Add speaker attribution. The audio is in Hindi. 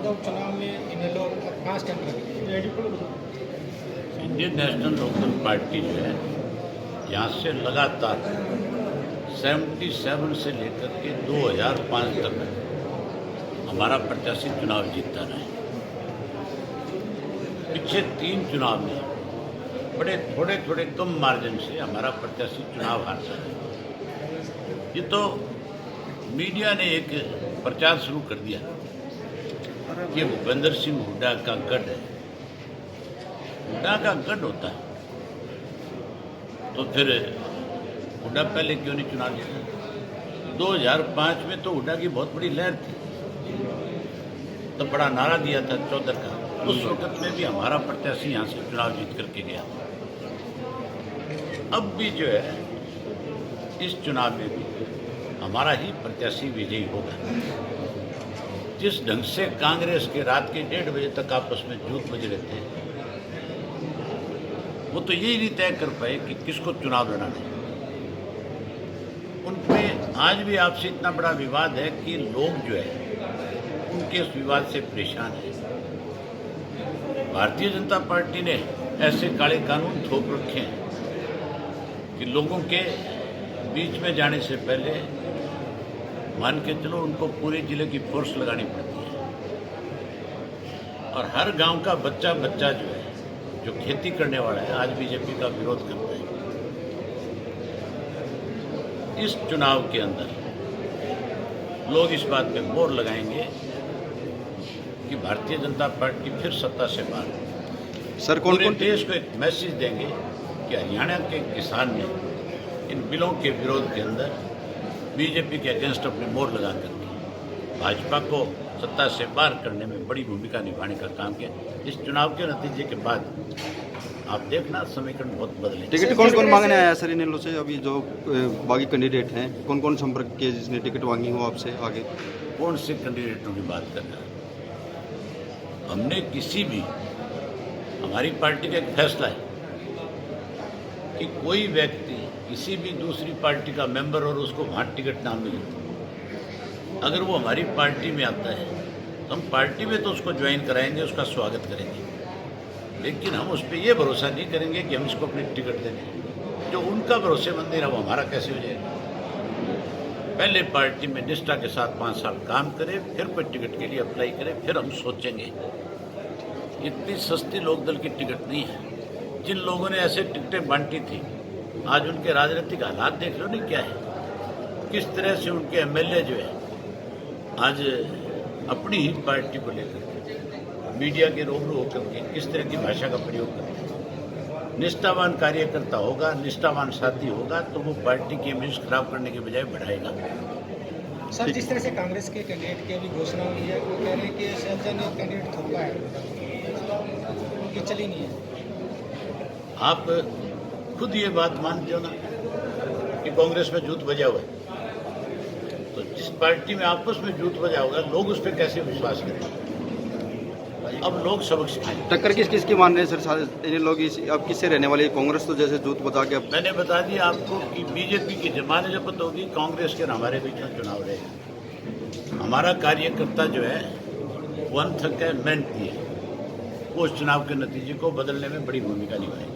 Speaker 1: मौजूदा उपचुनाव में इनेलो 5 टेंडर
Speaker 2: इंडियन नेशनल लोकदल पार्टी जो है यहाँ से लगातार 77 से लेकर के 2005 तक हमारा प्रत्याशी चुनाव जीतता रहा है। पिछले 3 चुनाव में बड़े थोड़े कम मार्जिन से हमारा प्रत्याशी चुनाव हारता है। ये तो मीडिया ने एक प्रचार शुरू कर दिया कि भूपेंद्र सिंह हुड्डा का गढ़ है। हुड्डा का गढ़ होता है तो फिर हुड्डा पहले क्यों नहीं चुनाव जीता? 2005 में तो हुड्डा की बहुत बड़ी लहर थी, तो बड़ा नारा दिया था चौधर का। उस वक्त में भी हमारा प्रत्याशी यहाँ से चुनाव जीत करके गया। अब भी जो है इस चुनाव में भी हमारा ही प्रत्याशी विजयी होगा। जिस ढंग से कांग्रेस के रात के 1:30 बजे तक आपस में जूट बज रहे थे, वो तो यही नहीं तय कर पाए कि किसको चुनाव लड़ाना है। उनमें आज भी आपसे इतना बड़ा विवाद है कि लोग जो है उनके उस विवाद से परेशान हैं। भारतीय जनता पार्टी ने ऐसे काले कानून थोप रखे हैं कि लोगों के बीच में जाने से पहले मान के चलो उनको पूरे जिले की फोर्स लगानी पड़ती है। और हर गांव का बच्चा जो है जो खेती करने वाला है आज बीजेपी का विरोध करता है। इस चुनाव के अंदर लोग इस बात पे मोहर लगाएंगे कि भारतीय जनता पार्टी फिर सत्ता से बाहर।
Speaker 3: सर
Speaker 2: पूरे देश को एक मैसेज देंगे कि हरियाणा के किसान ने इन बिलों के विरोध के अंदर बीजेपी के अगेंस्ट अपनी मोहर लगा करके भाजपा को सत्ता से बाहर करने में बड़ी भूमिका निभाने का काम किया। इस चुनाव के नतीजे के बाद आप देखना समीकरण बहुत बदले।
Speaker 3: टिकट कौन कौन मांगने आया सर इनेलो से? अभी जो बाकी कैंडिडेट हैं कौन कौन संपर्क किए जिसने टिकट मांगी हो आपसे आगे?
Speaker 2: कौन से कैंडिडेटों की बात कर रहे हैं? हमने किसी भी, हमारी पार्टी का एक फैसला है कि कोई व्यक्ति किसी भी दूसरी पार्टी का मेंबर और उसको वहाँ टिकट ना मिले, अगर वो हमारी पार्टी में आता है तो हम पार्टी में तो उसको ज्वाइन कराएंगे, उसका स्वागत करेंगे, लेकिन हम उस पर ये भरोसा नहीं करेंगे कि हम इसको अपनी टिकट देंगे। जो उनका भरोसेमंद नहीं रहा वो हमारा कैसे हो जाएगा? पहले पार्टी में निष्ठा के साथ 5 साल काम करें, फिर कोई टिकट के लिए अप्लाई करें, फिर हम सोचेंगे। इतनी सस्ती लोकदल की टिकट नहीं है। जिन लोगों ने ऐसे टिकटें बांटी थी आज उनके राजनीतिक हालात देख लो नहीं क्या है। किस तरह से उनके एमएलए जो है आज अपनी ही पार्टी को लेकर मीडिया के रूबरू होकर के किस तरह की भाषा का प्रयोग करते हैं। निष्ठावान कार्यकर्ता होगा, निष्ठावान साथी होगा तो वो पार्टी की इमेज खराब करने के बजाय बढ़ाएगा।
Speaker 1: सर, जिस तरह से कांग्रेस के कैंडिडेट की अभी घोषणा हुई है, वो कह रहे हैं कि सज्जन ने कैंडिडेट थोपा है, उनकी चली नहीं है।
Speaker 2: आप खुद ये बात मानते हो ना कि कांग्रेस में जूत बजा हुआ है, तो जिस पार्टी में आपस में जूत बजा होगा लोग उस पर कैसे विश्वास करेंगे? अब लोग सबक सिखाएंगे।
Speaker 3: टक्कर किस किस की मान रहे हैं सर सारे इन्हें लोग? अब किससे रहने वाली है? कांग्रेस तो जैसे जूत बजा के
Speaker 2: मैंने बता दिया आपको कि बीजेपी की जमाने जब्त होगी, कांग्रेस के हमारे बीच में चुनाव रहेगा। हमारा कार्यकर्ता जो है वो अंत है मेहनती है, वो उस चुनाव के नतीजे को बदलने में बड़ी भूमिका निभाएगा।